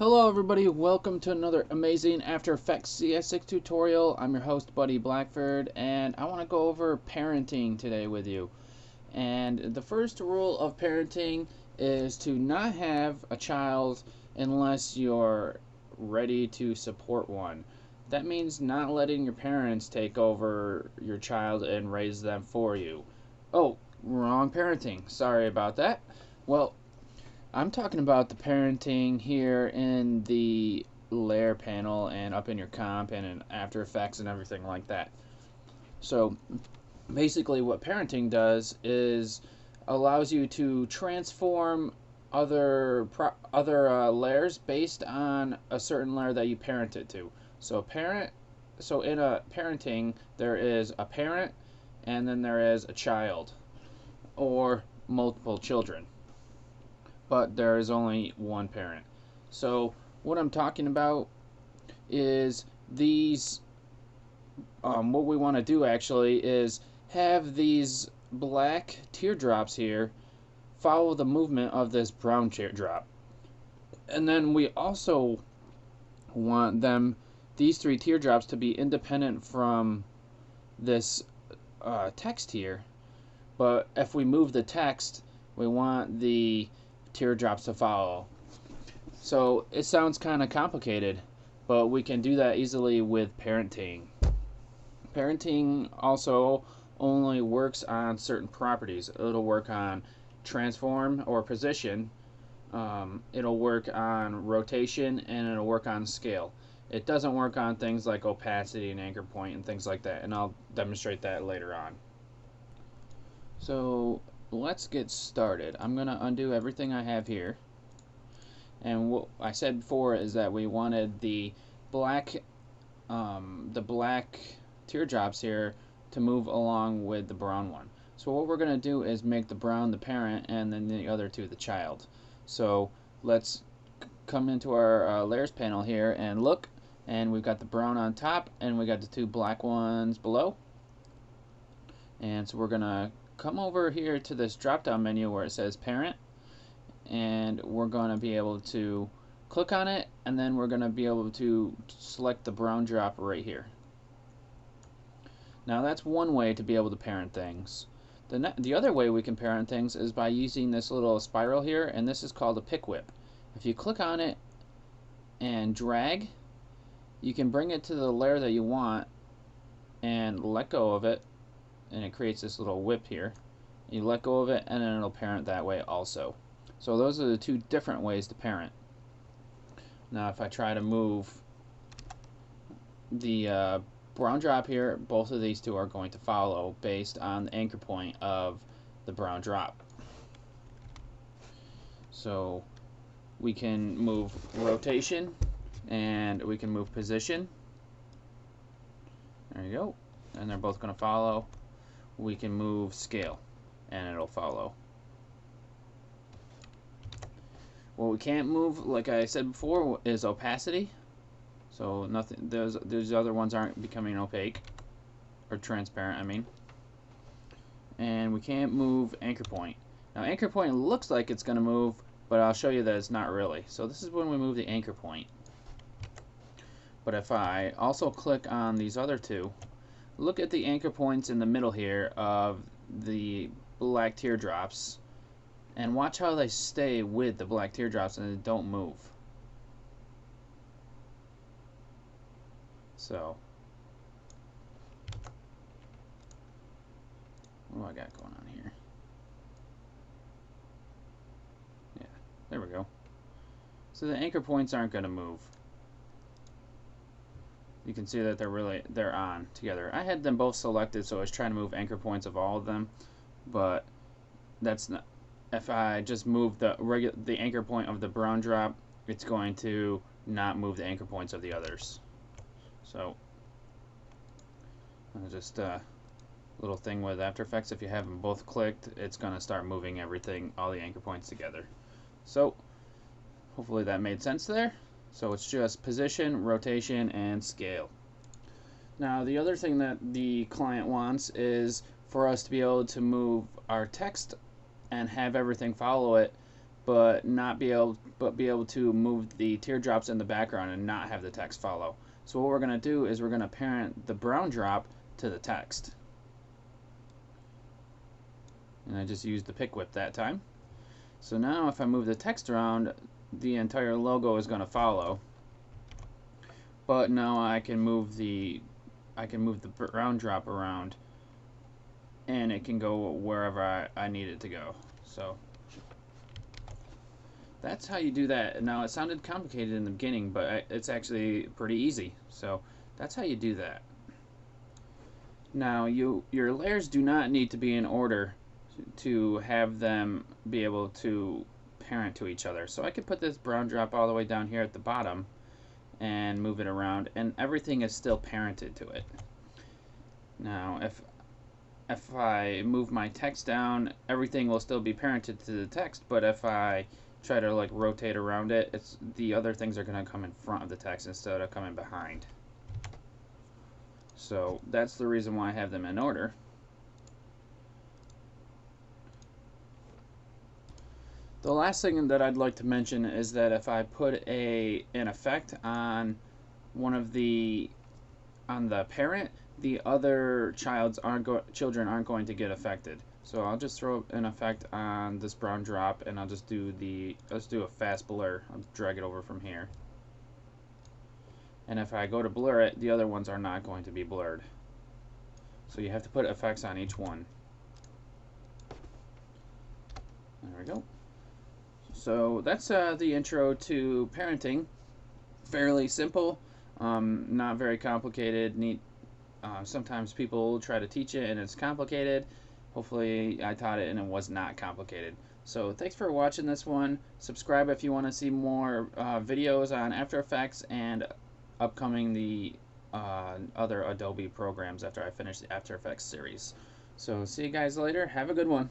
Hello everybody, welcome to another amazing After Effects CS6 tutorial. I'm your host Buddy Blackford and I want to go over parenting today with you. And the first rule of parenting is to not have a child unless you're ready to support one. That means not letting your parents take over your child and raise them for you. Oh, wrong parenting. Sorry about that. Well, I'm talking about the parenting here in the layer panel and up in your comp and in After Effects and everything like that. So basically what parenting does is allows you to transform other layers based on a certain layer that you parent it to. So in a parenting there is a parent and then there is a child or multiple children, but there is only one parent. So what I'm talking about is these, what we want to do actually is have these black teardrops here follow the movement of this brown teardrop. And then we also want these three teardrops to be independent from this text here. But if we move the text, we want the teardrops to follow. So it sounds kind of complicated, but we can do that easily with parenting. Parenting also only works on certain properties. It'll work on transform or position, it'll work on rotation, and it'll work on scale. It doesn't work on things like opacity and anchor point and things like that, and I'll demonstrate that later on. So let's get started. I'm going to undo everything I have here. And what I said before is that we wanted the black teardrops here to move along with the brown one. So what we're going to do is make the brown the parent and then the other two the child. So let's come into our layers panel here and look, and we've got the brown on top and we got the two black ones below. And so we're going to come over here to this drop down menu where it says parent, and we're going to be able to click on it, and then we're going to be able to select the brown drop right here. Now that's one way to be able to parent things. The other way we can parent things is by using this little spiral here, and this is called a pick whip. If you click on it and drag, you can bring it to the layer that you want and let go of it, and it creates this little whip here. You let go of it and then it'll parent that way also. So those are the two different ways to parent. Now if I try to move the brown drop here, both of these two are going to follow based on the anchor point of the brown drop. So we can move rotation and we can move position. There you go. And they're both going to follow. We can move scale and it'll follow. What we can't move, like I said before, is opacity. So nothing, those other ones aren't becoming opaque or transparent, I mean. And we can't move anchor point. Now anchor point looks like it's going to move, but I'll show you that it's not really. So this is when we move the anchor point. But if I also click on these other two, look at the anchor points in the middle here of the black teardrops, and watch how they stay with the black teardrops and they don't move. So what do I got going on here? Yeah, there we go. So the anchor points aren't going to move. You can see that they're on together. I had them both selected, so I was trying to move anchor points of all of them, but that's not. If I just move the anchor point of the brown drop, it's going to not move the anchor points of the others. So just a little thing with After Effects, if you have them both clicked, it's going to start moving everything, all the anchor points together. So hopefully that made sense there. So it's just position, rotation, and scale. Now the other thing that the client wants is for us to be able to move our text and have everything follow it but be able to move the teardrops in the background and not have the text follow. So what we're going to do is we're going to parent the brown drop to the text. And I just used the pick whip that time. So now if I move the text around, the entire logo is going to follow. But now I can move the brown drop around, and it can go wherever I need it to go. So that's how you do that. Now, it sounded complicated in the beginning, but it's actually pretty easy. So that's how you do that. Now, your layers do not need to be in order to have them be able to parent to each other. So I could put this brown drop all the way down here at the bottom and move it around, and everything is still parented to it. Now, if I move my text down, everything will still be parented to the text, but if I try to like rotate around it, the other things are going to come in front of the text instead of coming behind. So that's the reason why I have them in order. The last thing that I'd like to mention is that if I put an effect on on the parent, the other children aren't going to get affected. So I'll just throw an effect on this brown drop, and let's do a fast blur. I'll drag it over from here. And if I go to blur it, the other ones are not going to be blurred. So you have to put effects on each one. There we go. So that's the intro to parenting. Fairly simple, not very complicated. Neat. Sometimes people try to teach it and it's complicated. Hopefully I taught it and it was not complicated. So thanks for watching this one. Subscribe if you want to see more videos on After Effects and upcoming the other Adobe programs after I finish the After Effects series. So see you guys later. Have a good one.